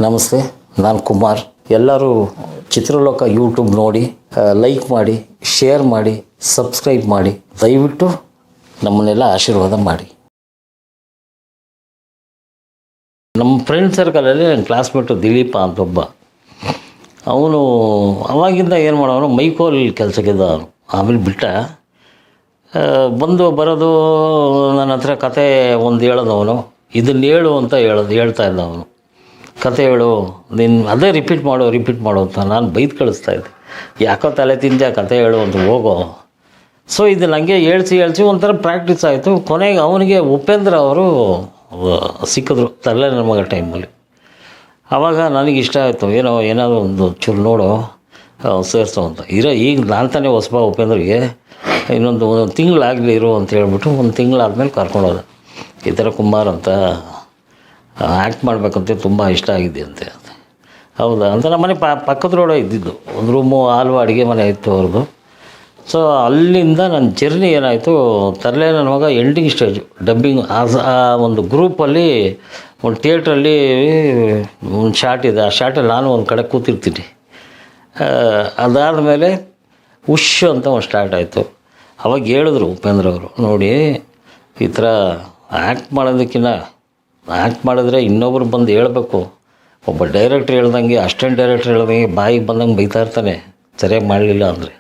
ನಮಸ್ತೆ, ನಾನು ಕುಮಾರ್. ಎಲ್ಲರೂ ಚಿತ್ರಲೋಕ ಯೂಟ್ಯೂಬ್ ನೋಡಿ ಲೈಕ್ ಮಾಡಿ, ಶೇರ್ ಮಾಡಿ, ಸಬ್ಸ್ಕ್ರೈಬ್ ಮಾಡಿ. ದಯವಿಟ್ಟು ನಮ್ಮನ್ನೆಲ್ಲ ಆಶೀರ್ವಾದ ಮಾಡಿ. ನಮ್ಮ ಫ್ರೆಂಡ್ ಸರ್ಕಲಲ್ಲಿ ನನ್ನ ಕ್ಲಾಸ್ಮೇಟು ದಿಲೀಪ ಅಂತ ಒಬ್ಬ, ಅವನು ಅವಾಗಿಂದ ಏನು ಮಾಡೋನು, ಮೈಕೋಲ್ ಕೆಲಸಕ್ಕಿದ್ದ ಅವನು. ಆಮೇಲೆ ಬಿಟ್ಟ, ಬಂದು ಬರೋದು ನನ್ನ ಹತ್ರ ಕತೆ ಒಂದು ಹೇಳೋದವನು, ಇದನ್ನು ಹೇಳು ಅಂತ ಹೇಳ್ತಾ ಇದ್ದ ಅವನು. ಕತೆ ಹೇಳು, ನೀನು ಅದೇ ರಿಪೀಟ್ ಮಾಡು ಅಂತ ನಾನು ಬೈದು ಕಳಿಸ್ತಾಯಿದ್ದೆ. ಯಾಕೋ ತಲೆ ತಿಂದೆ ಕತೆ ಹೇಳು ಅಂತ ಹೋಗೋ. ಸೊ ಇದು ನನಗೆ ಹೇಳ್ಸಿ ಒಂಥರ ಪ್ರಾಕ್ಟೀಸ್ ಆಯಿತು. ಕೊನೆಗೆ ಅವನಿಗೆ ಉಪೇಂದ್ರ ಅವರು ಸಿಕ್ಕಿದ್ರು ತರಲೆ ನನ್ನ ಮಗ ಟೈಮಲ್ಲಿ. ಆವಾಗ ನನಗೆ ಇಷ್ಟ ಆಯಿತು, ಏನಾದರೂ ಒಂದು ಚೂರು ನೋಡು ಸೇರಿಸೋ ಅಂತ. ಈಗ ನಾನು ತಾನೇ ಹೊಸಬ ಉಪೇಂದ್ರಿಗೆ, ಇನ್ನೊಂದು ತಿಂಗಳಾಗಲಿ ಇರು ಅಂತ ಹೇಳ್ಬಿಟ್ಟು ಒಂದು ತಿಂಗಳಾದ್ಮೇಲೆ ಕರ್ಕೊಂಡೋದ. ಈ ಥರ ಕುಮಾರ್ ಅಂತ ಆ್ಯಕ್ಟ್ ಮಾಡಬೇಕಂತ ತುಂಬ ಇಷ್ಟ ಆಗಿದೆ ಅಂತೆ. ಹೌದಾ ಅಂತ ನಮ್ಮ ಮನೆ ಪಕ್ಕದ ರೋಡ ಇದ್ದಿದ್ದು, ಒಂದು ರೂಮು, ಹಾಲು, ಅಡುಗೆ ಮನೆ ಇತ್ತು ಅವ್ರದ್ದು. ಸೊ ಅಲ್ಲಿಂದ ನನ್ನ ಜರ್ನಿ ಏನಾಯಿತು, ತರಲೆ ನನ್ನ ಮಗ ಎಂಡಿಂಗ್ ಸ್ಟೇಜು ಡಬ್ಬಿಂಗ್. ಆ ಒಂದು ಗ್ರೂಪಲ್ಲಿ ಒಂದು ಥಿಯೇಟ್ರಲ್ಲಿ ಒಂದು ಶಾಟ್ ಇದೆ. ಆ ಶಾಟಲ್ಲಿ ನಾನು ಒಂದು ಕಡೆ ಕೂತಿರ್ತೀನಿ. ಅದಾದಮೇಲೆ ಉಶ್ ಅಂತ ಒಂದು ಸ್ಟಾರ್ಟ್ ಆಯಿತು. ಅವಾಗ ಹೇಳಿದ್ರು ಉಪೇಂದ್ರ ಅವರು, ನೋಡಿ ಈ ಥರ ಆ್ಯಕ್ಟ್ ಮಾಡಿದ್ರೆ ಇನ್ನೊಬ್ರು ಬಂದು ಹೇಳಬೇಕು. ಒಬ್ಬ ಡೈರೆಕ್ಟ್ರ್ ಹೇಳ್ದಂಗೆ, ಅಸಿಸ್ಟೆಂಟ್ ಡೈರೆಕ್ಟ್ರ್ ಹೇಳ್ದಂಗೆ ಬಾಯಿಗೆ ಬಂದಂಗೆ ಬೈತಾ ಇರ್ತಾನೆ ಸರಿಯಾಗಿ ಮಾಡಲಿಲ್ಲ ಅಂದರೆ.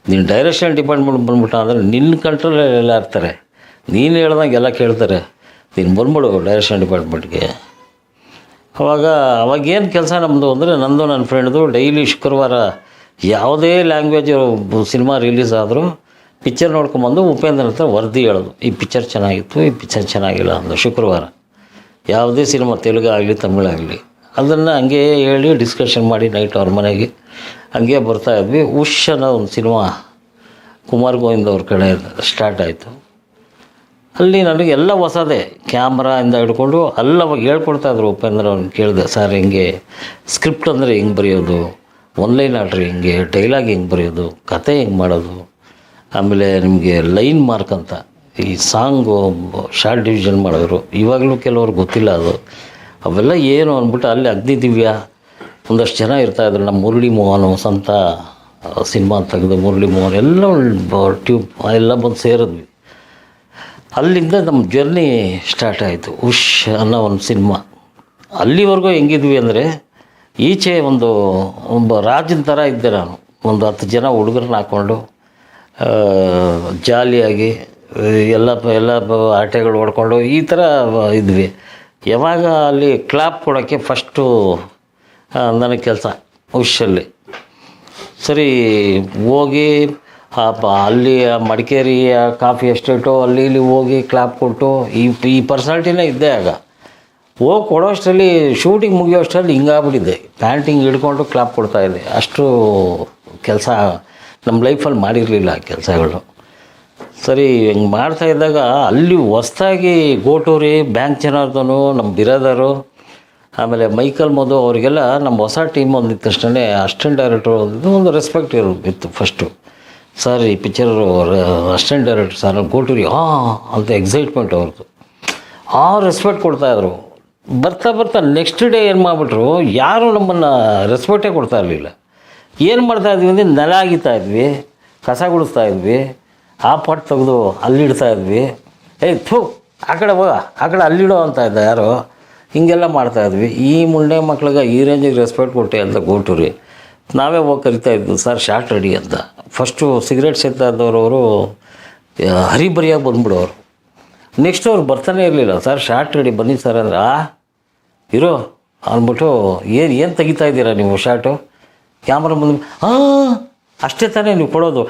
ನೀನು ಡೈರೆಕ್ಷನ್ ಡಿಪಾರ್ಟ್ಮೆಂಟ್ ಬಂದ್ಬಿಟ್ಟ ಅಂದರೆ ನಿನ್ನ ಕಂಟ್ರೋಲೆಲ್ಲ ಇರ್ತಾರೆ, ನೀನು ಹೇಳ್ದಂಗೆ ಎಲ್ಲ ಕೇಳ್ತಾರೆ. ನೀನು ಬಂದ್ಬಿಡು ಡೈರೆಕ್ಷನ್ ಡಿಪಾರ್ಟ್ಮೆಂಟ್ಗೆ. ಅವಾಗೇನು ಕೆಲಸ ನಮ್ಮದು ಅಂದರೆ, ನಂದು ನನ್ನ ಫ್ರೆಂಡ್ದು ಡೈಲಿ ಶುಕ್ರವಾರ ಯಾವುದೇ ಲ್ಯಾಂಗ್ವೇಜ್ ಸಿನಿಮಾ ರಿಲೀಸ್ ಆದರೂ ಪಿಕ್ಚರ್ ನೋಡ್ಕೊಂಬಂದು ಉಪೇಂದ್ರ ಹತ್ರ ವರದಿ ಹೇಳೋದು, ಈ ಪಿಕ್ಚರ್ ಚೆನ್ನಾಗಿತ್ತು, ಈ ಪಿಕ್ಚರ್ ಚೆನ್ನಾಗಿಲ್ಲ ಅಂದು. ಶುಕ್ರವಾರ ಯಾವುದೇ ಸಿನಿಮಾ, ತೆಲುಗಾಗಲಿ ತಮಿಳಾಗಲಿ, ಅದನ್ನು ಹಂಗೆ ಹೇಳಿ ಡಿಸ್ಕಷನ್ ಮಾಡಿ ನೈಟ್ ಅವ್ರ ಮನೆಗೆ ಹಂಗೆ ಬರ್ತಾಯಿದ್ವಿ. ಉಶ್ ಅನ್ನೋ ಒಂದು ಸಿನಿಮಾ ಕುಮಾರ್ ಗೋವಿಂದ್ ಅವ್ರ ಕಡೆ ಸ್ಟಾರ್ಟ್ ಆಯಿತು. ಅಲ್ಲಿ ನನಗೆ ಎಲ್ಲ ಹೊಸದೇ, ಕ್ಯಾಮ್ರಾಯಿಂದ ಹಿಡ್ಕೊಂಡು ಎಲ್ಲ ಹೇಳ್ಕೊಡ್ತಾಯಿದ್ರು. ಉಪೇಂದ್ರ ಅವ್ರನ್ನ ಕೇಳಿದೆ, ಸರ್ ಹಿಂಗೆ ಸ್ಕ್ರಿಪ್ಟ್ ಅಂದರೆ ಹೆಂಗೆ ಬರೆಯೋದು, ಒನ್ಲೈನ್ ಆರ್ಡ್ರ್ ಹಿಂಗೆ, ಡೈಲಾಗ್ ಹೆಂಗೆ ಬರೆಯೋದು, ಕತೆ ಹೆಂಗೆ ಮಾಡೋದು, ಆಮೇಲೆ ನಿಮಗೆ ಲೈನ್ ಮಾರ್ಕ್ ಅಂತ ಈ ಸಾಂಗು ಶಾರ್ಟ್ ಡಿವಿಷನ್ ಮಾಡಿದ್ರು. ಇವಾಗಲೂ ಕೆಲವ್ರು ಗೊತ್ತಿಲ್ಲ ಅದು, ಅವೆಲ್ಲ ಏನು ಅಂದ್ಬಿಟ್ಟು ಅಲ್ಲಿ ಅಗ್ನಿದಿವ್ಯ ಒಂದಷ್ಟು ಜನ ಇರ್ತಾಯಿದ್ರು. ನಮ್ಮ ಮುರಳಿ ಮೋಹನ್ ಸಂತ ಸಿನಿಮಾ ತೆಗೆದು ಮುರಳಿ ಮೋಹನ್ ಎಲ್ಲ ಟ್ಯೂಬ್ ಎಲ್ಲ ಬಂದು ಸೇರಿದ್ವಿ. ಅಲ್ಲಿಂದ ನಮ್ಮ ಜರ್ನಿ ಸ್ಟಾರ್ಟ್ ಆಯಿತು. ಉಶ್ ಅನ್ನೋ ಒಂದು ಸಿನಿಮಾ. ಅಲ್ಲಿವರೆಗೂ ಹೆಂಗಿದ್ವಿ ಅಂದರೆ, ಈಚೆ ಒಬ್ಬ ರಾಜನ ಥರ ಇದ್ದೆ ನಾನು. ಒಂದು 10 ಜನ ಹುಡುಗರನ್ನ ಹಾಕ್ಕೊಂಡು ಜಾಲಿಯಾಗಿ ಎಲ್ಲ ಆಟಗಳು ಹೊಡ್ಕೊಂಡು ಈ ಥರ ಇದ್ವಿ. ಯಾವಾಗ ಅಲ್ಲಿ ಕ್ಲಾಪ್ ಕೊಡೋಕ್ಕೆ ಫಸ್ಟು ನನಗೆ ಕೆಲಸ ಉಶಲ್ಲಿ. ಸರಿ ಹೋಗಿ ಅಲ್ಲಿ ಮಡಿಕೇರಿ ಕಾಫಿ ಎಸ್ಟೇಟು ಅಲ್ಲಿ ಇಲ್ಲಿ ಹೋಗಿ ಕ್ಲಾಪ್ ಕೊಟ್ಟು ಈ ಪರ್ಸನಾಲಿಟಿನೇ ಇದ್ದೆ. ಆಗ ಹೋಗಿ ಕೊಡೋಷ್ಟರಲ್ಲಿ, ಶೂಟಿಂಗ್ ಮುಗಿಯೋಷ್ಟರಲ್ಲಿ ಹಿಂಗಾಗ್ಬಿಟ್ಟಿದ್ದೆ, ಪ್ಯಾಂಟಿಂಗ್ ಹಿಡ್ಕೊಂಡು ಕ್ಲಾಪ್ ಕೊಡ್ತಾಯಿದ್ದೆ. ಅಷ್ಟು ಕೆಲಸ ನಮ್ಮ ಲೈಫಲ್ಲಿ ಮಾಡಿರಲಿಲ್ಲ ಕೆಲಸಗಳು. ಸರಿ ಹಿಂಗೆ ಮಾಡ್ತಾಯಿದ್ದಾಗ ಅಲ್ಲಿ ಹೊಸ್ದಾಗಿ ಗೋಟೂರಿ, ಬ್ಯಾಂಕ್ ಜನಾರ್ದನು, ನಮ್ಮ ಬಿರಾದರು, ಆಮೇಲೆ ಮೈಕಲ್ ಮಧು ಅವರಿಗೆಲ್ಲ ನಮ್ಮ ಹೊಸ ಟೀಮ್ ಒಂದಿದ್ದ ತಕ್ಷಣ ಅಸಿಸ್ಟೆಂಟ್ ಡೈರೆಕ್ಟ್ರು ಒಂದು ರೆಸ್ಪೆಕ್ಟ್ ಇತ್ತು. ಫಸ್ಟು, ಸರ್ ಈ picture assistant director sir Goturi ಅಂತ ಎಕ್ಸೈಟ್ಮೆಂಟ್ ಅವ್ರದ್ದು. ರೆಸ್ಪೆಕ್ಟ್ ಕೊಡ್ತಾಯಿದ್ರು. ಬರ್ತಾ ನೆಕ್ಸ್ಟ್ ಡೇ ಏನು ಮಾಡಿಬಿಟ್ರು, ಯಾರೂ ನಮ್ಮನ್ನು ರೆಸ್ಪೆಕ್ಟೇ ಕೊಡ್ತಾ ಇರಲಿಲ್ಲ. ಏನು ಮಾಡ್ತಾಯಿದ್ವಿ ಅಂದರೆ, ನೆಲ ಆಗಿತಾಯಿದ್ವಿ, ಕಸ ಗುಡಿಸ್ತಾಯಿದ್ವಿ, ಆ ಪಟ್ಟು ತೆಗೆದು ಅಲ್ಲಿಡ್ತಾಯಿದ್ವಿ. ಆ ಕಡೆ ಹೋಗ, ಆ ಕಡೆ ಅಲ್ಲಿಡೋ ಅಂತ ಇದ್ದ ಯಾರೋ, ಹೀಗೆಲ್ಲ ಮಾಡ್ತಾಯಿದ್ವಿ. ಈ ಮುಂಡೆ ಮಕ್ಳಿಗೆ ಈ ರೇಂಜಿಗೆ ರೆಸ್ಪೆಕ್ಟ್ ಕೊಟ್ಟೆ ಅಂತ ಗೋಟೂರಿ. ನಾವೇ ಹೋಗಿ ಕರಿತಾಯಿದ್ವಿ, ಸರ್ ಶಾರ್ಟ್ ರೆಡಿ ಅಂತ. ಫಸ್ಟು ಸಿಗರೇಟ್ ಸೇರ್ತಾ ಇದ್ದವರು ಹರಿಬರಿಯಾಗಿ ಬಂದ್ಬಿಡೋರು. ನೆಕ್ಸ್ಟ್ ಅವ್ರು ಬರ್ತಾನೆ ಇರಲಿಲ್ಲ, ಸರ್ ಶಾರ್ಟ್ ರೆಡಿ ಬನ್ನಿ ಸರ್ ಅಂದರೆ, ಇರೋ ಅಂದ್ಬಿಟ್ಟು ಏನು ತೆಗಿತಾ ಇದ್ದೀರಾ ನೀವು ಶಾರ್ಟು, ಕ್ಯಾಮ್ರಾ ಬಂದು ಅಷ್ಟೇ ತಾನೇ ನೀವು ಕೊಡೋದು,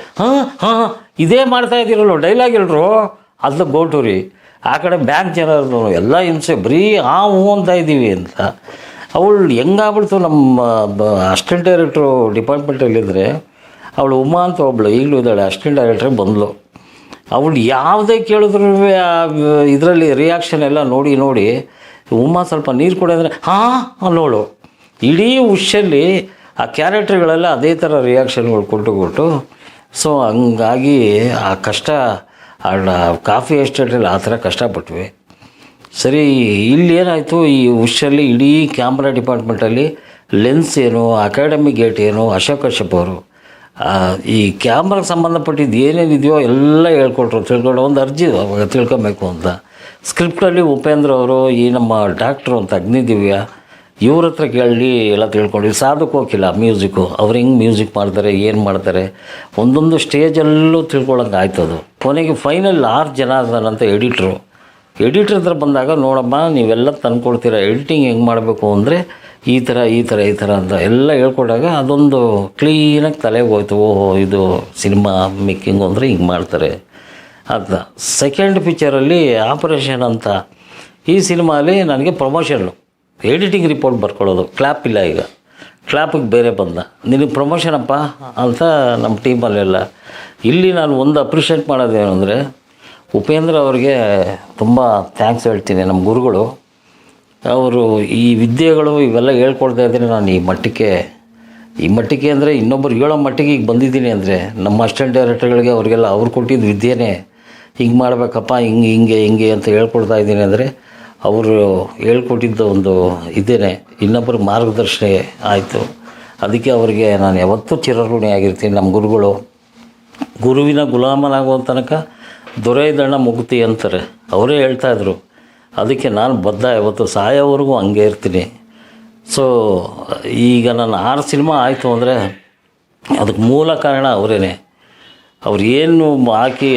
ಇದೇ ಮಾಡ್ತಾಯಿದ್ದೀರಲ್ಲ ಡೈಲಾಗ್ ಹೇಳ್ರು ಅದು ಗೋಟೂರಿ. ಆ ಕಡೆ ಬ್ಯಾಂಕ್ ಜನರು ಎಲ್ಲ ಹಿಂಸೆ, ಬರೀ ಹ್ಞೂ ಅಂತ ಇದ್ದೀವಿ ಅಂತ. ಅವಳು ಹೆಂಗಾಗ್ಬಿಡ್ತು, ನಮ್ಮ ಅಸಿಸ್ಟೆಂಟ್ ಡೈರೆಕ್ಟ್ರು ಡಿಪಾರ್ಟ್ಮೆಂಟಲ್ಲಿದ್ದರೆ ಅವಳು ಉಮಾ ಅಂತ ಒಬ್ಬಳು ಈಗಲೂ ಇದ್ದಾಳೆ, ಅಸಿಸ್ಟೆಂಟ್ ಡೈರೆಕ್ಟ್ರೇ ಬಂದಳು. ಅವಳು ಯಾವುದೇ ಕೇಳಿದ್ರು ಇದರಲ್ಲಿ ರಿಯಾಕ್ಷನ್ ಎಲ್ಲ ನೋಡಿ ಉಮಾ ಸ್ವಲ್ಪ ನೀರು ಕೊಡೋದ್ರೆ ಅನ್ನೋಳು. ಇಡೀ ಉಶಲ್ಲಿ ಆ ಕ್ಯಾರೆಕ್ಟ್ರುಗಳೆಲ್ಲ ಅದೇ ಥರ ರಿಯಾಕ್ಷನ್ಗಳು ಕೊಟ್ಟು ಸೊ ಹಂಗಾಗಿ ಆ ಕಷ್ಟ ಕಾಫಿ ಎಸ್ಟೇಟಲ್ಲಿ ಆ ಥರ ಕಷ್ಟಪಟ್ವಿ. ಸರಿ, ಇಲ್ಲಿ ಏನಾಯಿತು, ಈ ಉಷಲ್ಲಿ ಇಡೀ ಕ್ಯಾಮ್ರಾ ಡಿಪಾರ್ಟ್ಮೆಂಟಲ್ಲಿ ಲೆನ್ಸ್ ಏನು, ಅಕಾಡೆಮಿ ಗೇಟ್ ಏನು, ಅಶೋಕ್ ಕಶ್ಯಪ್ ಅವರು ಈ ಕ್ಯಾಮ್ರಾಗೆ ಸಂಬಂಧಪಟ್ಟಿದ್ದು ಏನೇನಿದೆಯೋ ಎಲ್ಲ ಹೇಳ್ಕೊಟ್ರು. ತಿಳ್ಕೊಂಡು ಒಂದು ಅರ್ಜಿ ಅವಾಗ ತಿಳ್ಕೊಬೇಕು ಅಂತ. ಸ್ಕ್ರಿಪ್ಟಲ್ಲಿ ಉಪೇಂದ್ರ ಅವರು, ಈ ನಮ್ಮ ಡಾಕ್ಟ್ರು ಅಂತ ಅಗ್ನಿದಿವ್ಯ, ಇವ್ರ ಹತ್ರ ಕೇಳಿ ಎಲ್ಲ ತಿಳ್ಕೊಂಡು, ಸಾಧಕ್ಕೆ ಹೋಗಿಲ್ಲ ಮ್ಯೂಸಿಕ್ಕು, ಅವ್ರು ಹೆಂಗೆ ಮ್ಯೂಸಿಕ್ ಮಾಡ್ತಾರೆ, ಏನು ಮಾಡ್ತಾರೆ, ಒಂದೊಂದು ಸ್ಟೇಜಲ್ಲೂ ತಿಳ್ಕೊಳಂಗೆ ಆಯ್ತದು. ಕೊನೆಗೆ ಫೈನಲ್ 6 ಜನ ಅದನ್ನಂತ ಎಡಿಟ್ರ್ ಹತ್ರ ಬಂದಾಗ, ನೋಡಮ್ಮ ನೀವೆಲ್ಲ ತಂದ್ಕೊಡ್ತೀರ, ಎಡಿಟಿಂಗ್ ಹೆಂಗೆ ಮಾಡಬೇಕು ಅಂದರೆ ಈ ಥರ ಅಂತ ಎಲ್ಲ ಹೇಳ್ಕೊಟ್ಟಾಗ ಅದೊಂದು ಕ್ಲೀನಾಗಿ ತಲೆಗೆ ಹೋಯ್ತು. ಓಹೋ, ಇದು ಸಿನಿಮಾ ಮೇಕಿಂಗು ಅಂದರೆ ಹಿಂಗೆ ಮಾಡ್ತಾರೆ ಅಂತ. ಸೆಕೆಂಡ್ ಪಿಕ್ಚರಲ್ಲಿ ಆಪರೇಷನ್ ಅಂತ, ಈ ಸಿನಿಮಾಲಿ ನನಗೆ ಪ್ರಮೋಷನ್ನು, ಎಡಿಟಿಂಗ್ ರಿಪೋರ್ಟ್ ಬರ್ಕೊಳ್ಳೋದು. ಕ್ಲಾಪ್ ಇಲ್ಲ, ಈಗ ಕ್ಲಾಪಿಗೆ ಬೇರೆ ಬಂದ, ನಿನಗೆ ಪ್ರಮೋಷನಪ್ಪ ಅಂತ ನಮ್ಮ ಟೀಮಲ್ಲೆಲ್ಲ. ಇಲ್ಲಿ ನಾನು ಒಂದು ಅಪ್ರಿಷಿಯೇಟ್ ಮಾಡೋದೇನು ಅಂದರೆ, ಉಪೇಂದ್ರ ಅವ್ರಿಗೆ ತುಂಬ ಥ್ಯಾಂಕ್ಸ್ ಹೇಳ್ತೀನಿ. ನಮ್ಮ ಗುರುಗಳು ಅವರು ಈ ವಿದ್ಯೆಗಳು ಇವೆಲ್ಲ ಹೇಳ್ಕೊಡ್ತಾ ಇದ್ದರೆ ನಾನು ಈ ಮಟ್ಟಕ್ಕೆ ಅಂದರೆ ಇನ್ನೊಬ್ಬರು ಹೇಳೋ ಮಟ್ಟಿಗೆ ಈಗ ಬಂದಿದ್ದೀನಿ ಅಂದರೆ, ನಮ್ಮ ಅಸಿಸ್ಟೆಂಟ್ ಡೈರೆಕ್ಟರ್ಗಳಿಗೆ ಅವರಿಗೆಲ್ಲ ಅವ್ರು ಕೊಟ್ಟಿದ್ದು ವಿದ್ಯೆನೇ, ಹಿಂಗೆ ಮಾಡಬೇಕಪ್ಪ, ಹಿಂಗೆ ಅಂತ ಹೇಳ್ಕೊಡ್ತಾ ಇದ್ದೀನಿ ಅಂದರೆ, ಅವರು ಹೇಳ್ಕೊಟ್ಟಿದ್ದು ಒಂದು ಇದೇನೆ, ಇನ್ನೊಬ್ಬರಿಗೆ ಮಾರ್ಗದರ್ಶನ ಆಯಿತು. ಅದಕ್ಕೆ ಅವರಿಗೆ ನಾನು ಯಾವತ್ತೂ ಚಿರಋಣಿ ಆಗಿರ್ತೀನಿ. ನಮ್ಮ ಗುರುಗಳು, ಗುರುವಿನ ಗುಲಾಮನಾಗುವ ತನಕ ದೊರೆಯದಣ್ಣ ಮುಕ್ತಿ ಅಂತಾರೆ, ಅವರೇ ಹೇಳ್ತಾಯಿದ್ರು. ಅದಕ್ಕೆ ನಾನು ಬದ್ಧ, ಯಾವತ್ತು ಸಾಯೋವರೆಗೂ ಹಂಗೆ ಇರ್ತೀನಿ. ಸೊ ಈಗ ನನ್ನ 6 ಸಿನಿಮಾ ಆಯಿತು ಅಂದರೆ ಅದಕ್ಕೆ ಮೂಲ ಕಾರಣ ಅವರೇ. ಅವ್ರು ಏನು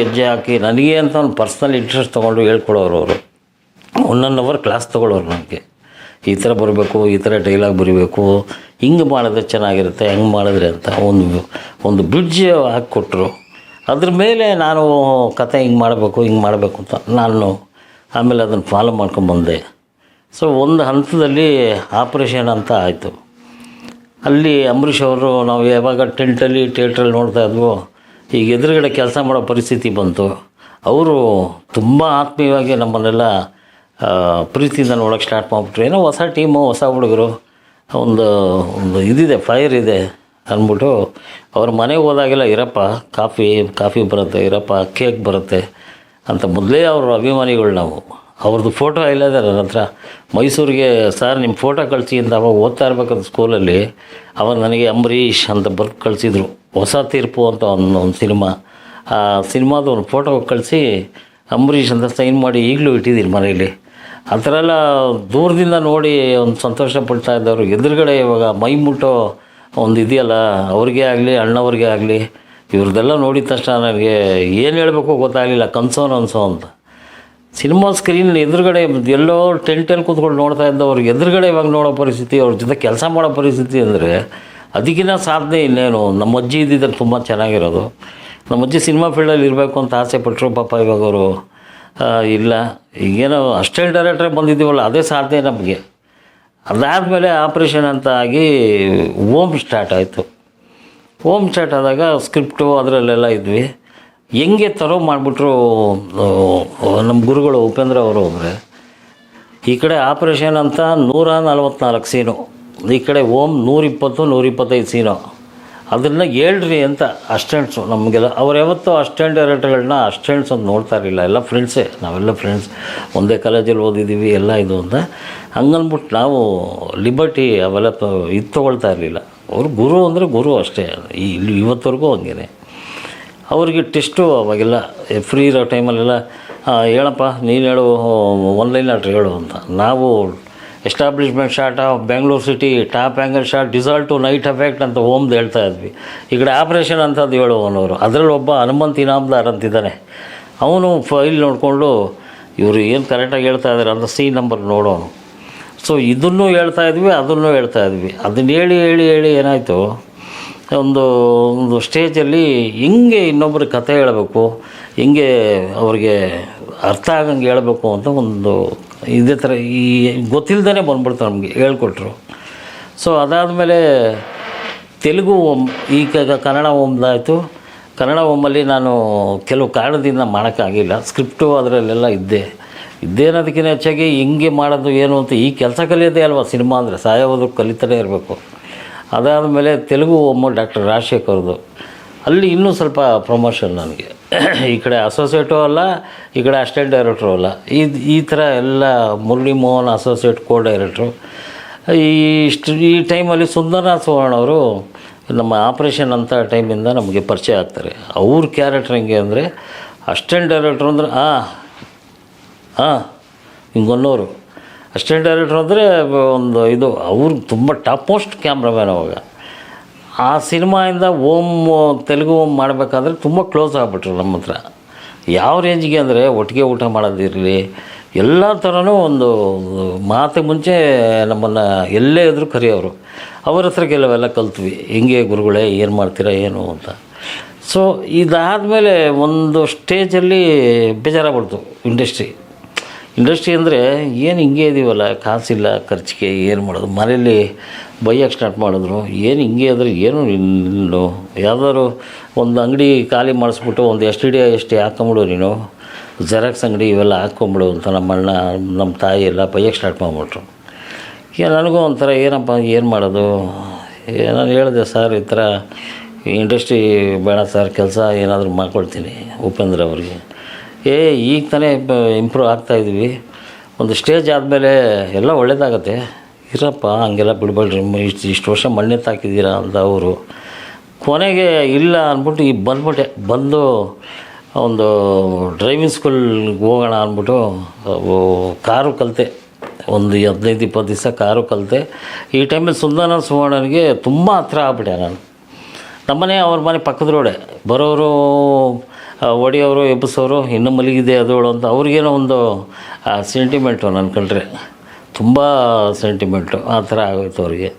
ಹೆಜ್ಜೆ ಹಾಕಿ ನನಗೆ ಅಂತ ಒಂದು ಪರ್ಸ್ನಲ್ ಇಂಟ್ರೆಸ್ಟ್ ತೊಗೊಂಡು ಹೇಳ್ಕೊಡೋರು. ಅವರು 1 ಅವರ್ ಕ್ಲಾಸ್ ತೊಗೊಳ್ಳೋರು ನನಗೆ. ಈ ಥರ ಬರಬೇಕು, ಈ ಥರ ಡೈಲಾಗ್ ಬರೀಬೇಕು, ಹಿಂಗೆ ಮಾಡಿದ್ರೆ ಚೆನ್ನಾಗಿರುತ್ತೆ, ಹೆಂಗೆ ಮಾಡಿದ್ರೆ ಅಂತ ಒಂದು ಬ್ರಿಡ್ಜ್ ಹಾಕಿಕೊಟ್ರು. ಅದ್ರ ಮೇಲೆ ನಾನು ಕತೆ ಹಿಂಗೆ ಮಾಡಬೇಕು ಅಂತ ನಾನು ಆಮೇಲೆ ಅದನ್ನು ಫಾಲೋ ಮಾಡ್ಕೊಂಬಂದೆ. ಸೊ ಒಂದು ಹಂತದಲ್ಲಿ ಆಪ್ರೇಷನ್ ಅಂತ ಆಯಿತು. ಅಲ್ಲಿ ಅಂಬರೀಷ್ ಅವರು, ನಾವು ಯಾವಾಗ ಟೆಂಟಲ್ಲಿ ಥಿಯೇಟ್ರಲ್ಲಿ ನೋಡ್ತಾ ಇದ್ವೋ, ಈಗ ಎದುರುಗಡೆ ಕೆಲಸ ಮಾಡೋ ಪರಿಸ್ಥಿತಿ ಬಂತು. ಅವರು ತುಂಬ ಆತ್ಮೀಯವಾಗಿ ನಮ್ಮನ್ನೆಲ್ಲ ಪ್ರೀತಿಯಿಂದ ನೋಡೋಕ್ಕೆ ಸ್ಟಾರ್ಟ್ ಮಾಡಿಬಿಟ್ರು. ಏನೋ ಹೊಸ ಟೀಮು, ಹೊಸ ಹುಡುಗರು, ಒಂದು ಇದಿದೆ, ಫೈರ್ ಇದೆ ಅಂದ್ಬಿಟ್ಟು ಅವ್ರ ಮನೆಗೆ ಹೋದಾಗೆಲ್ಲ, ಇರಪ್ಪ ಕಾಫಿ ಬರುತ್ತೆ, ಇರಪ್ಪ ಕೇಕ್ ಬರುತ್ತೆ ಅಂತ ಮೊದಲೇ ಅವ್ರ ಅಭಿಮಾನಿಗಳು ನಾವು. ಅವ್ರದ್ದು ಫೋಟೋ ಇಲ್ಲದೆ ನನ್ನ ಹತ್ರ ಮೈಸೂರಿಗೆ, ಸರ್ ನಿಮ್ಮ ಫೋಟೋ ಕಳಿಸಿ ಅಂತ ಅವಾಗ ಓದ್ತಾ ಇರ್ಬೇಕಂತ ಸ್ಕೂಲಲ್ಲಿ. ಅವಾಗ ನನಗೆ ಅಂಬರೀಷ್ ಅಂತ ಬರ್ದು ಕಳಿಸಿದ್ರು. ಹೊಸ ತೀರ್ಪು ಅಂತ ಒಂದು ಸಿನಿಮಾ, ಆ ಸಿನಿಮಾದ ಒಂದು ಫೋಟೋ ಕಳಿಸಿ ಅಂಬರೀಷ್ ಅಂತ ಸೈನ್ ಮಾಡಿ ಈಗಲೂ ಇಟ್ಟಿದ್ದೀನಿ ಮನೇಲಿ. ಆ ಥರ ಎಲ್ಲ ದೂರದಿಂದ ನೋಡಿ ಒಂದು ಸಂತೋಷ ಪಡ್ತಾ ಇದ್ದವರು ಎದುರುಗಡೆ ಇವಾಗ ಮೈ ಮುಟ್ಟೋ ಒಂದು ಇದೆಯಲ್ಲ, ಅವ್ರಿಗೆ ಆಗಲಿ ಅಣ್ಣವ್ರಿಗೆ ಆಗಲಿ, ಇವ್ರದ್ದೆಲ್ಲ ನೋಡಿದ ತಕ್ಷಣ ನನಗೆ ಏನು ಹೇಳಬೇಕು ಗೊತ್ತಾಗಲಿಲ್ಲ. ಕನ್ಸೋ ಅಂತ ಸಿನಿಮಾ ಸ್ಕ್ರೀನ್ ಎದುರುಗಡೆ ಎಲ್ಲೋ ಟೆಂಟಲ್ಲಿ ಕೂತ್ಕೊಂಡು ನೋಡ್ತಾ ಇದ್ದವ್ರಿಗೆ ಎದುರುಗಡೆ ಇವಾಗ ನೋಡೋ ಪರಿಸ್ಥಿತಿ, ಅವ್ರ ಜೊತೆ ಕೆಲಸ ಮಾಡೋ ಪರಿಸ್ಥಿತಿ ಅಂದರೆ ಅದಕ್ಕಿಂತ ಸಾಧನೆ ಇನ್ನೇನು. ನಮ್ಮ ಅಜ್ಜಿ ಇದ್ದಿದ್ದರೆ ತುಂಬ ಚೆನ್ನಾಗಿರೋದು. ನಮ್ಮ ಅಜ್ಜಿ ಸಿನಿಮಾ ಫೀಲ್ಡಲ್ಲಿ ಇರಬೇಕು ಅಂತ ಆಸೆ ಪಟ್ಟರು. ಪಾಪ ಇವಾಗ ಅವರು ಇಲ್ಲ, ಈಗೇನೋ ಅಸಿಸ್ಟೆಂಟ್ ಡೈರೆಕ್ಟ್ರೇ ಬಂದಿದ್ದೀವಲ್ಲ, ಅದೇ ಸಾಧನೆ ನಮಗೆ. ಅದಾದಮೇಲೆ ಆಪ್ರೇಷನ್ ಅಂತ ಆಗಿ ಓಮ್ ಸ್ಟಾರ್ಟ್ ಆಯಿತು. ಓಮ್ ಸ್ಟಾರ್ಟ್ ಆದಾಗ ಸ್ಕ್ರಿಪ್ಟು ಅದರಲ್ಲೆಲ್ಲ ಇದ್ವಿ. ಹೆಂಗೆ ಮಾಡಿಬಿಟ್ರು ನಮ್ಮ ಗುರುಗಳು ಉಪೇಂದ್ರ ಅವರು ಅಂದರೆ, ಈ ಕಡೆ ಆಪ್ರೇಷನ್ ಅಂತ 144 ಸೀನು, ಈ ಕಡೆ ಓಮ್ 120-125 ಸೀನು. ಅದನ್ನು ಹೇಳ್ರಿ ಅಂತ ಅಸಿಸ್ಟೆಂಟ್ಸು ನಮಗೆಲ್ಲ. ಅವ್ರು ಯಾವತ್ತೂ ಅಸಿಸ್ಟೆಂಟ್ ಡೈರೆಕ್ಟರ್ಗಳನ್ನ ಅಸಿಸ್ಟೆಂಟ್ಸ್ ಅಂತ ನೋಡ್ತಾ ಇರಲಿಲ್ಲ, ಎಲ್ಲ ಫ್ರೆಂಡ್ಸೇ, ನಾವೆಲ್ಲ ಫ್ರೆಂಡ್ಸ್, ಒಂದೇ ಕಾಲೇಜಲ್ಲಿ ಓದಿದ್ದೀವಿ ಎಲ್ಲ ಇದು ಅಂತ. ಹಂಗನ್ಬಿಟ್ಟು ನಾವು ಲಿಬರ್ಟಿ ಅವೆಲ್ಲ ಇದು ತೊಗೊಳ್ತಾ ಇರಲಿಲ್ಲ. ಅವರು ಗುರು ಅಂದರೆ ಗುರು ಅಷ್ಟೇ, ಇಲ್ಲಿ ಇವತ್ತವರೆಗೂ ಹಂಗೇ. ಅವ್ರಿಗೆ ಟೆಸ್ಟು ಅವಾಗೆಲ್ಲ ಫ್ರೀ ಇರೋ ಟೈಮಲ್ಲೆಲ್ಲ, ಹೇಳಪ್ಪ ನೀನು ಹೇಳು, ಒನ್ಲೈನ್ ಆಟ್ರ್ ಹೇಳು ಅಂತ. ನಾವು establishment shot of Bengaluru city, top angle shot, dissolve to night effect ಅಂತ ಓಮ್ದು ಹೇಳ್ತಾ ಇದ್ವಿ. ಈ ಕಡೆ ಆಪ್ರೇಷನ್ ಅಂತದ್ದು ಹೇಳು ಅನ್ನೋರು. ಅದರಲ್ಲಿ ಒಬ್ಬ ಹನುಮಂತ್ ಇನಾಮ್ದಾರ್ ಅಂತಿದ್ದಾನೆ, ಅವನು ಫೈಲ್ ನೋಡಿಕೊಂಡು ಇವರು ಏನು ಕರೆಕ್ಟಾಗಿ ಹೇಳ್ತಾ ಇದ್ದಾರೆ ಅಂತ ಸೀನ್ ನಂಬರ್ ನೋಡೋನು. ಸೊ ಇದನ್ನು ಹೇಳ್ತಾ ಇದ್ವಿ, ಅದನ್ನು ಹೇಳ್ತಾ ಇದ್ವಿ. ಅದನ್ನು ಹೇಳಿ ಏನಾಯಿತು, ಒಂದು ಸ್ಟೇಜಲ್ಲಿ ಹಿಂಗೆ ಇನ್ನೊಬ್ರಿಗೆ ಕತೆ ಹೇಳಬೇಕು, ಹಿಂಗೆ ಅವ್ರಿಗೆ ಅರ್ಥ ಆಗಂಗೆ ಹೇಳಬೇಕು ಅಂತ ಒಂದು ಇದೇ ಥರ ಈ ಗೊತ್ತಿಲ್ಲದೇ ಬಂದ್ಬಿಡ್ತು ನಮಗೆ, ಹೇಳ್ಕೊಟ್ರು. ಸೊ ಅದಾದಮೇಲೆ ತೆಲುಗು ಈಗ ಕನ್ನಡ ಓಮ್ದಾಯಿತು. ಕನ್ನಡ ಓಮಲ್ಲಿ ನಾನು ಕೆಲವು ಕಾರಣದಿಂದ ಮಾಡೋಕ್ಕಾಗಿಲ್ಲ. ಸ್ಕ್ರಿಪ್ಟು ಅದರಲ್ಲೆಲ್ಲ ಇದ್ದೇನೋದಕ್ಕಿಂತ ಹೆಚ್ಚಾಗಿ ಹಿಂಗೆ ಮಾಡೋದು ಏನು ಅಂತ, ಈ ಕೆಲಸ ಕಲಿಯೋದೇ ಅಲ್ವಾ ಸಿನಿಮಾ ಅಂದರೆ, ಸಾಯೋದು ಕಲಿತಾನೇ ಇರಬೇಕು. ಅದಾದಮೇಲೆ ತೆಲುಗು ಒಮ್ಮೆ ಡಾಕ್ಟರ್ ರಾಜಶೇಖರ್ದು ಅಲ್ಲಿ ಇನ್ನೂ ಸ್ವಲ್ಪ ಪ್ರಮೋಷನ್ ನನಗೆ. ಈ ಕಡೆ ಅಸೋಸಿಯೇಟು ಅಲ್ಲ, ಈ ಕಡೆ ಅಸಿಸ್ಟೆಂಟ್ ಡೈರೆಕ್ಟ್ರು ಅಲ್ಲ, ಈ ಥರ ಎಲ್ಲ. ಮುರಳಿ ಮೋಹನ್ ಅಸೋಸಿಯೇಟ್ ಕೋ ಡೈರೆಕ್ಟ್ರು. ಈ ಟೈಮಲ್ಲಿ ಸುಂದರನಾಥ್ ಸುವರ್ಣ ಅವರು ನಮ್ಮ ಆಪ್ರೇಷನ್ ಅಂತ ಟೈಮಿಂದ ನಮಗೆ ಪರಿಚಯ ಆಗ್ತಾರೆ. ಅವ್ರ ಕ್ಯಾರೆಕ್ಟರ್ ಹೆಂಗೆ ಅಂದರೆ, ಅಸಿಸ್ಟೆಂಟ್ ಡೈರೆಕ್ಟ್ರು ಅಂದರೆ ಹಿಂಗೊನ್ನೋರು. ಅಸಿಸ್ಟೆಂಟ್ ಡೈರೆಕ್ಟ್ರು ಅಂದರೆ ಒಂದು ಇದು, ಅವ್ರು ತುಂಬ ಟಾಪ್ ಮೋಸ್ಟ್ ಕ್ಯಾಮ್ರಾಮ್ಯಾನ್ ಅವಾಗ. ಆ ಸಿನಿಮಾಯಿಂದ ತೆಲುಗು ಮಾಡಬೇಕಾದ್ರೆ ತುಂಬ ಕ್ಲೋಸ್ ಆಗಿಬಿಟ್ರು ನಮ್ಮ ಹತ್ರ. ಯಾವ ರೇಂಜಿಗೆ ಅಂದರೆ, ಒಟ್ಟಿಗೆ ಊಟ ಮಾಡೋದಿರಲಿ, ಎಲ್ಲ ಥರನೂ ಒಂದು ಮಾತಿಗೆ ಮುಂಚೆ ನಮ್ಮನ್ನು ಎಲ್ಲೇ ಇದ್ದರೂ ಕರೆಯೋರು. ಅವ್ರ ಹತ್ರ ಕೆಲವೆಲ್ಲ ಕಲ್ತ್ವಿ, ಹಿಂಗೆ ಗುರುಗಳೇ ಏನು ಮಾಡ್ತೀರಾ ಏನು ಅಂತ. ಸೊ ಇದಾದಮೇಲೆ ಒಂದು ಸ್ಟೇಜಲ್ಲಿ ಬೇಜಾರಾಗ್ಬಿಡ್ತು. ಇಂಡಸ್ಟ್ರಿ ಅಂದರೆ ಏನು ಹಿಂಗೆ ಇದ್ದೀವಲ್ಲ, ಕಾಸಿಲ್ಲ, ಖರ್ಚಿಗೆ ಏನು ಮಾಡೋದು, ಮನೇಲಿ ಬೈಯೋಕ್ಕೆ ಸ್ಟಾರ್ಟ್ ಮಾಡಿದ್ರು. ಏನು ಹಿಂಗೆ ಅಂದರೆ ಏನು ಇನ್ನು ಯಾವ್ದಾದ್ರು ಒಂದು ಅಂಗಡಿ ಖಾಲಿ ಮಾಡಿಸ್ಬಿಟ್ಟು ಒಂದು ಎಸ್ ಟಿ ಹಾಕೊಂಬಿಡು, ನೀನು ಜೆರಾಕ್ಸ್ ಅಂಗಡಿ ಇವೆಲ್ಲ ಹಾಕ್ಕೊಂಬಿಡು ಅಂತ ನಮ್ಮ ಅಣ್ಣ ನಮ್ಮ ತಾಯಿ ಎಲ್ಲ ಬೈಯೋಕ್ಕೆ ಸ್ಟಾರ್ಟ್ ಮಾಡಿಬಿಟ್ರು. ನನಗೂ ಒಂಥರ ಏನಪ್ಪ ಏನು ಮಾಡೋದು. ನಾನು ಹೇಳಿದೆ, ಸರ್ ಈ ಥರ ಇಂಡಸ್ಟ್ರಿ ಬೇಡ ಸರ್, ಕೆಲಸ ಏನಾದರೂ ಮಾಡ್ಕೊಳ್ತೀನಿ ಉಪೇಂದ್ರ ಅವ್ರಿಗೆ. ಈಗ ತಾನೇ ಇಂಪ್ರೂವ್ ಆಗ್ತಾಯಿದ್ವಿ, ಒಂದು ಸ್ಟೇಜ್ ಆದಮೇಲೆ ಎಲ್ಲ ಒಳ್ಳೇದಾಗತ್ತೆ, ಇರಪ್ಪ ಹಂಗೆಲ್ಲ ಬಿಡಬೇಡ್ರಿ, ಇಷ್ಟು ವರ್ಷ ಮಣ್ಣೆತ್ತಾಕಿದ್ದೀರಾ ಅಂತ ಅವರು. ಕೊನೆಗೆ ಇಲ್ಲ ಅಂದ್ಬಿಟ್ಟು ಬಂದು ಒಂದು ಡ್ರೈವಿಂಗ್ ಸ್ಕೂಲ್ಗೆ ಹೋಗೋಣ ಅಂದ್ಬಿಟ್ಟು ಕಾರು ಕಲಿತೆ. ಒಂದು 15-20 ದಿವಸ ಕಾರು ಕಲಿತೆ. ಈ ಟೈಮಲ್ಲಿ ಸುಂದರನಾಥ್ ಸುವರ್ಣನಿಗೆ ತುಂಬ ಹತ್ರ ಆಗ್ಬಿಟ್ಟೆ ನಾನು. ನಮ್ಮನೆ ಅವ್ರ ಮನೆ ಪಕ್ಕದ ರೋಡೆ, ಬರೋರು ಹೊಡಿಯೋರು ಎಬ್ಬಿಸೋರು, ಇನ್ನೂ ಮಲಗಿದೆ ಅದೋಳು ಅಂತ. ಅವ್ರಿಗೇನೋ ಒಂದು ಸೆಂಟಿಮೆಂಟು ನನ್ನ ಕಂಡ್ರೆ, ತುಂಬ ಸೆಂಟಿಮೆಂಟು ಆ ಥರ ಆಗೋಯ್ತು ಅವ್ರಿಗೆ.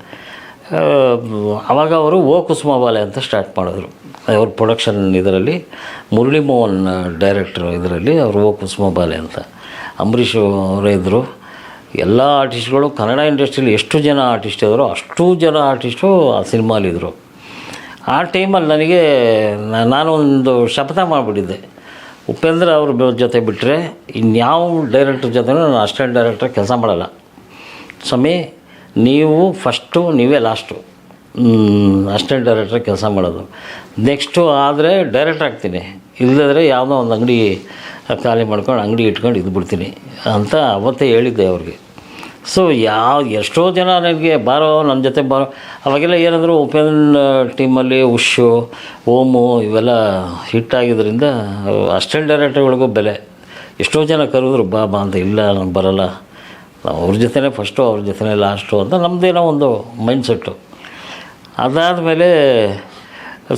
ಆವಾಗ ಅವರು ಓ ಕುಸುಮಬಾಲೆ ಅಂತ ಸ್ಟಾರ್ಟ್ ಮಾಡಿದ್ರು. ಅವ್ರ ಪ್ರೊಡಕ್ಷನ್ ಇದರಲ್ಲಿ ಮುರಳಿ ಮೋಹನ್ ಡೈರೆಕ್ಟ್ರು ಇದರಲ್ಲಿ ಅವರು ಓ ಕುಸುಮಬಾಲೆ ಅಂತ. ಅಂಬರೀಷ್ ಅವರೇ ಇದ್ದರು. ಎಲ್ಲ ಆರ್ಟಿಸ್ಟ್ಗಳು ಕನ್ನಡ ಇಂಡಸ್ಟ್ರಿಯಲ್ಲಿ ಎಷ್ಟು ಜನ ಆರ್ಟಿಸ್ಟ್ ಇದ್ದರು ಅಷ್ಟು ಜನ ಆರ್ಟಿಸ್ಟು ಆ ಸಿನಿಮಾಲಿದ್ದರು. ಆ ಟೈಮಲ್ಲಿ ನನಗೆ ನಾನೊಂದು ಶಪಥ ಮಾಡಿಬಿಟ್ಟಿದ್ದೆ, ಉಪೇಂದ್ರ ಅವ್ರ ಜೊತೆ ಬಿಟ್ಟರೆ ಇನ್ಯಾವ ಡೈರೆಕ್ಟ್ರ್ ಜೊತೆ ನಾನು ಅಸಿಸ್ಟೆಂಟ್ ಡೈರೆಕ್ಟ್ರ್ ಕೆಲಸ ಮಾಡಲ್ಲ ಸ್ವಾಮಿ, ನೀವು ಫಸ್ಟು, ನೀವೇ ಲಾಸ್ಟು ಅಸಿಸ್ಟೆಂಟ್ ಡೈರೆಕ್ಟ್ರ್ ಕೆಲಸ ಮಾಡೋದು. ನೆಕ್ಸ್ಟು ಆದರೆ ಡೈರೆಕ್ಟ್ರ್ ಆಗ್ತೀನಿ, ಇಲ್ಲದ್ರೆ ಯಾವುದೋ ಒಂದು ಅಂಗಡಿ ಖಾಲಿ ಮಾಡ್ಕೊಂಡು ಅಂಗಡಿ ಇಟ್ಕೊಂಡು ಇದ್ಬಿಡ್ತೀನಿ ಅಂತ ಅವತ್ತೇ ಹೇಳಿದ್ದೆ ಅವ್ರಿಗೆ. ಸೊ ಎಷ್ಟೋ ಜನ ನನಗೆ ಬಾರೋ ನನ್ನ ಜೊತೆ ಬಾರೋ, ಅವಾಗೆಲ್ಲ ಏನಂದರೂ ಉಪೇಂದ್ರ ಟೀಮಲ್ಲಿ ಉಷು, ಓಮು ಇವೆಲ್ಲ ಹಿಟ್ಟಾಗಿದ್ದರಿಂದ ಅಸಿಸ್ಟೆಂಟ್ ಡೈರೆಕ್ಟರ್ಗಳಿಗೂ ಬೆಲೆ. ಎಷ್ಟೋ ಜನ ಕರೆದ್ರು ಬಾ ಅಂತ. ಇಲ್ಲ ನಾನು ಬರೋಲ್ಲ, ನಾವು ಅವ್ರ ಜೊತೆನೇ ಫಸ್ಟು, ಅವ್ರ ಜೊತೆನೇ ಲಾಸ್ಟು ಅಂತ ನಮ್ಮದೇನೋ ಒಂದು ಮೈಂಡ್ಸೆಟ್ಟು. ಅದಾದಮೇಲೆ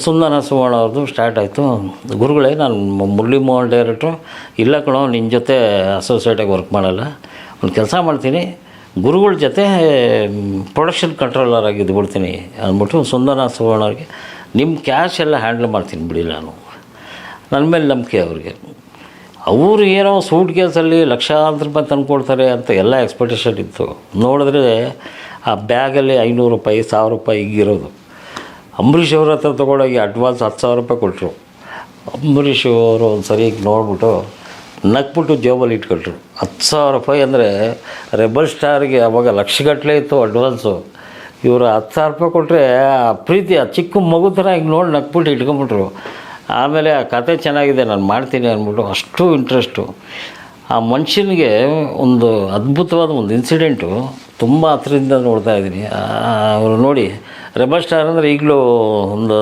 ಸುಂದರನಾಥ್ ಸುವರ್ಣ ಅವ್ರದ್ದು ಸ್ಟಾರ್ಟ್ ಆಯಿತು. ಗುರುಗಳೇ, ನಾನು ಮುರಳಿ ಮೋಹನ್ ಡೈರೆಕ್ಟ್ರು, ಇಲ್ಲ ಕಣೋ ನಿನ್ನ ಜೊತೆ ಅಸೋಸಿಯೇಟಾಗಿ ವರ್ಕ್ ಮಾಡಲ್ಲ, ಒಂದು ಕೆಲಸ ಮಾಡ್ತೀನಿ, ಗುರುಗಳ ಜೊತೆ ಪ್ರೊಡಕ್ಷನ್ ಕಂಟ್ರೋಲರ್ ಆಗಿ ಇದ್ಬಿಡ್ತೀನಿ ಅಂದ್ಬಿಟ್ಟು ಸುಂದರನಾಥ್ ಸುವರ್ಣ ಅವ್ರಿಗೆ ನಿಮ್ಮ ಕ್ಯಾಶ್ ಎಲ್ಲ ಹ್ಯಾಂಡಲ್ ಮಾಡ್ತೀನಿ ಬಿಡಿ. ನನ್ನ ಮೇಲೆ ನಂಬಿಕೆ ಅವ್ರಿಗೆ. ಅವರು ಏನೋ ಸೂಟ್ ಕೇಸಲ್ಲಿ ಲಕ್ಷಾಂತರ ರೂಪಾಯಿ ತಂದುಕೊಡ್ತಾರೆ ಅಂತ ಎಲ್ಲ ಎಕ್ಸ್ಪೆಕ್ಟೇಷನ್ ಇತ್ತು. ನೋಡಿದ್ರೆ ಆ ಬ್ಯಾಗಲ್ಲಿ 500 ರೂಪಾಯಿ, 1000 ರೂಪಾಯಿ ಹೀಗಿರೋದು. ಅಂಬರೀಷ್ ಅವ್ರ ಹತ್ರ ತೊಗೊಂಡೋಗಿ ಅಡ್ವಾನ್ಸ್ 10,000 ರೂಪಾಯಿ ಕೊಟ್ಟರು. ಅಂಬರೀಷ್ ಅವರು ಒಂದು ಸರಿ ನೋಡ್ಬಿಟ್ಟು ನಕ್ಬಿಟ್ಟು ಜೇಬಲ್ಲಿ ಇಟ್ಕೊಟ್ರು. 10,000 ರೂಪಾಯಿ ಅಂದರೆ ರೆಬಲ್ ಸ್ಟಾರ್ಗೆ ಅವಾಗ ಲಕ್ಷಗಟ್ಟಲೆ ಇತ್ತು ಅಡ್ವಾನ್ಸು. ಇವರು 10,000 ರೂಪಾಯಿ ಕೊಟ್ಟರೆ ಆ ಪ್ರೀತಿ, ಆ ಚಿಕ್ಕ ಮಗು ಥರ ಹಿಂಗೆ ನೋಡಿ ನಕ್ಬಿಟ್ಟು ಇಟ್ಕೊಂಬಿಟ್ರು. ಆಮೇಲೆ ಆ ಕತೆ ಚೆನ್ನಾಗಿದೆ, ನಾನು ಮಾಡ್ತೀನಿ ಅಂದ್ಬಿಟ್ಟು ಅಷ್ಟು ಇಂಟ್ರೆಸ್ಟು. ಆ ಮನುಷ್ಯನಿಗೆ ಒಂದು ಅದ್ಭುತವಾದ ಒಂದು ಇನ್ಸಿಡೆಂಟು ತುಂಬ ಹತ್ರದಿಂದ ನೋಡ್ತಾ ಇದ್ದೀನಿ. ಅವರು ನೋಡಿ, ರೆಬಲ್ ಸ್ಟಾರ್ ಅಂದರೆ ಈಗಲೂ ಒಂದು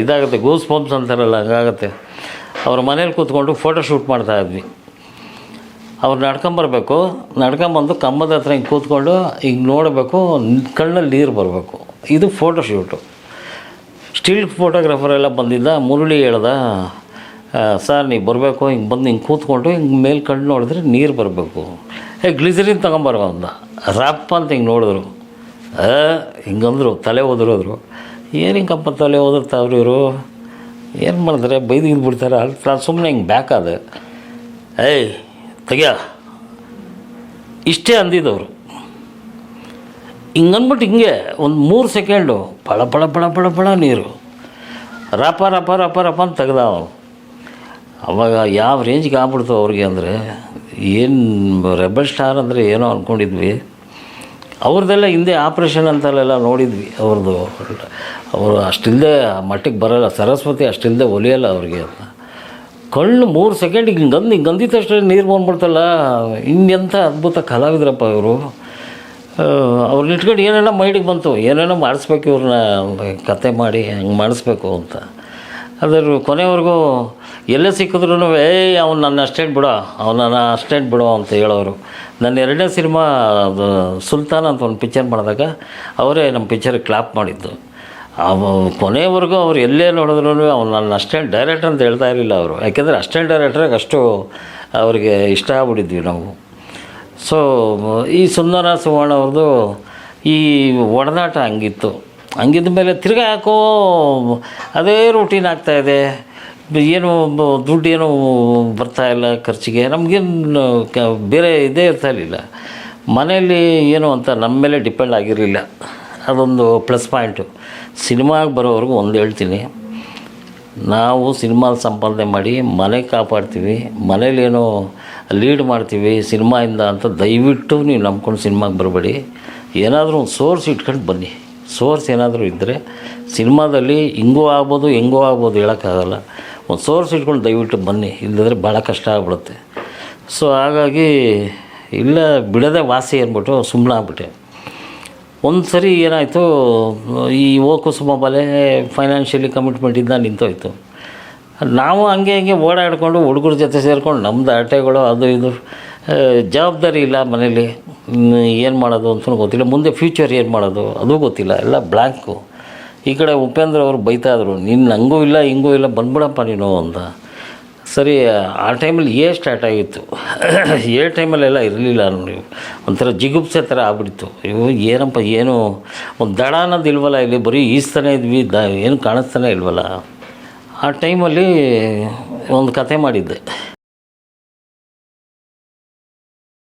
ಇದಾಗುತ್ತೆ, ಗೂಸ್ ಬಂಪ್ಸ್ ಅಂತಾರಲ್ಲ, ಹಂಗಾಗುತ್ತೆ. ಅವ್ರ ಮನೇಲಿ ಕೂತ್ಕೊಂಡು ಫೋಟೋ ಶೂಟ್ ಮಾಡ್ತಾಯಿದ್ವಿ. ಅವ್ರು ನಡ್ಕೊಂಬರ್ಬೇಕು, ನಡ್ಕೊಂಬಂದು ಕಂಬದ ಹತ್ರ ಹಿಂಗೆ ಕೂತ್ಕೊಂಡು ಹಿಂಗೆ ನೋಡಬೇಕು, ಕಣ್ಣಲ್ಲಿ ನೀರು ಬರಬೇಕು. ಇದು ಫೋಟೋ ಶೂಟು. ಸ್ಟಿಲ್ ಫೋಟೋಗ್ರಾಫರ್ ಎಲ್ಲ ಬಂದಿದ್ದ. ಮುರಳಿ ಹೇಳ್ದ, ಸರ್ ನೀವು ಬರಬೇಕು, ಹಿಂಗೆ ಬಂದು ಹಿಂಗೆ ಕೂತ್ಕೊಂಡು ಹಿಂಗೆ ಮೇಲೆ ಕಣ್ಣು ನೋಡಿದ್ರೆ ನೀರು ಬರಬೇಕು, ಗ್ಲಿಸರಿನ್ ತೊಗೊಂಬರೋ ಅಂದ. ರ್ಯಾಪ್ ಅಂತ ಹಿಂಗೆ ನೋಡಿದ್ರು, ಹಿಂಗಂದ್ರು, ತಲೆ ಓದಿರೋದ್ರು. ಏನು ಹಿಂಗಪ್ಪ ತಲೆ ಓದಿರ್ತಾವ್ರಿ ಇವರು, ಏನು ಮಾಡಿದ್ರೆ ಬೈದು ಬಿಡ್ತಾರೆ ಅಂತ ನಾನು ಸುಮ್ಮನೆ ಹಿಂಗೆ ಬ್ಯಾಕ್ ಆದೆ. ತೆಗಿಯ ಇಷ್ಟೇ ಅಂದಿದ್ದವರು. ಹಿಂಗಂದ್ಬಿಟ್ಟು ಹಿಂಗೆ ಒಂದು 3 ಸೆಕೆಂಡು ಪಳ ಪಳ ಪಳ ಪಳ ಪಳ ನೀರು ರಪ ರಪ ರಪ ರಪ ಅಂತ ತೆಗ್ದ ಅವನು. ಅವಾಗ ಯಾವ ರೇಂಜ್ಗೆ ಆಗ್ಬಿಡ್ತು ಅವ್ರಿಗೆ ಅಂದರೆ, ಏನು ರೆಬಲ್ ಸ್ಟಾರ್ ಅಂದರೆ ಏನೋ ಅಂದ್ಕೊಂಡಿದ್ವಿ. ಅವ್ರದ್ದೆಲ್ಲ ಹಿಂದೆ ಆಪ್ರೇಷನ್ ಅಂತಲ್ಲೆಲ್ಲ ನೋಡಿದ್ವಿ ಅವ್ರದ್ದು. ಅವರು ಅಷ್ಟಿಲ್ಲದೆ ಮಟ್ಟಿಗೆ ಬರೋಲ್ಲ, ಸರಸ್ವತಿ ಅಷ್ಟಿಲ್ಲದೆ ಒಲಿಯಲ್ಲ ಅವ್ರಿಗೆ ಅಂತ. ಕಣ್ಣು 3 ಸೆಕೆಂಡಿಗೆ ಹಿಂಗೆ ಅಂದಿದ ತಕ್ಷಣ ನೀರು ಬಂದ್ಬಿಡ್ತಲ್ಲ. ಇನ್ನೆಂಥ ಅದ್ಭುತ ಕಲಾವಿದ್ರಪ್ಪ ಇವರು. ಅವ್ರನ್ನ ಇಟ್ಕೊಂಡು ಏನೇನೋ ಮೈಡಿಗೆ ಬಂತು, ಏನೇನೋ ಮಾಡಿಸ್ಬೇಕು ಇವ್ರನ್ನ, ಕತೆ ಮಾಡಿ ಹಂಗೆ ಮಾಡಿಸ್ಬೇಕು ಅಂತ. ಅದ್ರ ಕೊನೆವರೆಗೂ ಎಲ್ಲೇ ಸಿಕ್ಕಿದ್ರು ಅವ್ನು ನನ್ನ ಅಸ್ಟೆಂಟ್ ಬಿಡೋ, ನನ್ನ ಅಸ್ಟೆಂಟ್ ಬಿಡೋ ಅಂತ ಹೇಳೋರು. ನನ್ನ 2ನೇ ಸಿನಿಮಾ ಸುಲ್ತಾನ್ ಅಂತ ಒಂದು ಪಿಕ್ಚರ್ ಮಾಡಿದಾಗ ಅವರೇ ನಮ್ಮ ಪಿಕ್ಚರಿಗೆ ಕ್ಲಾಪ್ ಮಾಡಿದ್ದು. ಕೊನೆವರೆಗೂ ಅವ್ರು ಎಲ್ಲೇ ನೋಡಿದ್ರು ಅವ್ನು ನನ್ನ ಅಸ್ಟೆಂಟ್ ಡೈರೆಕ್ಟರ್ ಅಂತ ಹೇಳ್ತಾ ಇರಲಿಲ್ಲ ಅವರು. ಯಾಕೆಂದರೆ ಅಸ್ಟೆಂಟ್ ಡೈರೆಕ್ಟ್ರಾಗ ಅಷ್ಟು ಅವ್ರಿಗೆ ಇಷ್ಟ ಆಗ್ಬಿಟ್ಟಿದ್ವಿ ನಾವು. ಸೊ ಈ ಸುಂದರ ಸುವರ್ಣ ಅವ್ರದ್ದು ಈ ಒಡನಾಟ ಹಂಗಿತ್ತು. ಹಂಗಿದ್ದ ಮೇಲೆ ತಿರ್ಗಾ ಯಾಕೋ ಅದೇ ರೂಟೀನ್ ಆಗ್ತಾಯಿದೆ, ಏನು ದುಡ್ಡೇನು ಬರ್ತಾಯಿಲ್ಲ ಖರ್ಚಿಗೆ. ನಮಗೇನು ಬೇರೆ ಇದೇ ಇರ್ತಾಯಿರಲಿಲ್ಲ ಮನೆಯಲ್ಲಿ, ಏನು ಅಂತ ನಮ್ಮ ಮೇಲೆ ಡಿಪೆಂಡ್ ಆಗಿರಲಿಲ್ಲ. ಅದೊಂದು ಪ್ಲಸ್ ಪಾಯಿಂಟು. ಸಿನಿಮಾಗೆ ಬರೋವರೆಗೂ ಒಂದು ಹೇಳ್ತೀನಿ, ನಾವು ಸಿನಿಮಾದ ಸಂಪಾದನೆ ಮಾಡಿ ಮನೆ ಕಾಪಾಡ್ತೀವಿ, ಮನೇಲೇನೋ ಲೀಡ್ ಮಾಡ್ತೀವಿ ಸಿನಿಮಾಯಿಂದ ಅಂತ ದಯವಿಟ್ಟು ನೀವು ನಂಬ್ಕೊಂಡು ಸಿನಿಮಾಗೆ ಬರಬೇಡಿ. ಏನಾದರೂ ಒಂದು ಸೋರ್ಸ್ ಇಟ್ಕೊಂಡು ಬನ್ನಿ. ಸೋರ್ಸ್ ಏನಾದರೂ ಇದ್ದರೆ ಸಿನಿಮಾದಲ್ಲಿ ಹಿಂಗೂ ಆಗ್ಬೋದು ಹೆಂಗೋ ಆಗ್ಬೋದು ಹೇಳೋಕ್ಕಾಗಲ್ಲ. ಒಂದು ಸೋರ್ಸ್ ಇಟ್ಕೊಂಡು ದಯವಿಟ್ಟು ಬನ್ನಿ, ಇಲ್ಲದ್ರೆ ಭಾಳ ಕಷ್ಟ ಆಗ್ಬಿಡುತ್ತೆ. ಸೊ ಹಾಗಾಗಿ ಇಲ್ಲ ಬಿಡೋದೇ ವಾಸಿ ಅಂದ್ಬಿಟ್ಟು ಸುಮ್ಮನೆ ಆಗ್ಬಿಟ್ಟೆ. ಒಂದು ಸರಿ ಏನಾಯಿತು, ಈ ಓ ಕುಸುಮ ಬಲೆ ಫೈನಾನ್ಷಿಯಲಿ ಕಮಿಟ್ಮೆಂಟಿಂದ ನಿಂತೋಯ್ತು. ನಾವು ಹಂಗೆ ಓಡಾಡಿಕೊಂಡು ಹುಡುಗರ ಜೊತೆ ಸೇರಿಕೊಂಡು ನಮ್ಮದು ಆಟಗಳು ಅದು ಇದು, ಜವಾಬ್ದಾರಿ ಇಲ್ಲ ಮನೇಲಿ. ಏನು ಮಾಡೋದು ಅಂತಲೂ ಗೊತ್ತಿಲ್ಲ, ಮುಂದೆ ಫ್ಯೂಚರ್ ಏನು ಮಾಡೋದು ಅದು ಗೊತ್ತಿಲ್ಲ, ಎಲ್ಲ ಬ್ಲ್ಯಾಂಕು. ಈ ಕಡೆ ಉಪೇಂದ್ರ ಅವರು ಬೈತಾಯಿದ್ರು, ನಿನ್ನ ಹಂಗೂ ಇಲ್ಲ ಹಿಂಗೂ ಇಲ್ಲ ಬಂದ್ಬಿಡಪ್ಪ ನೀನು ಅಂತ. ಸರಿ, ಆ ಟೈಮಲ್ಲಿ ಸ್ಟಾರ್ಟ್ ಆಗಿತ್ತು. ಟೈಮಲ್ಲೆಲ್ಲ ಇರಲಿಲ್ಲ ನೋಡಿ, ಒಂಥರ ಜಿಗುಪ್ಸೆ ಥರ ಆಗ್ಬಿಡ್ತು. ಇವು ಏನಪ್ಪ, ಏನು ಒಂದು ದಡ ಅನ್ನೋದು ಇಲ್ವಲ್ಲ ಇಲ್ಲಿ, ಬರೀ ಈಸ್ತಾನೆ ಇದ್ವಿ, ಏನು ಕಾಣಿಸ್ತಾನೆ ಇಲ್ವಲ್ಲ. ಆ ಟೈಮಲ್ಲಿ ಒಂದು ಕತೆ ಮಾಡಿದ್ದೆ.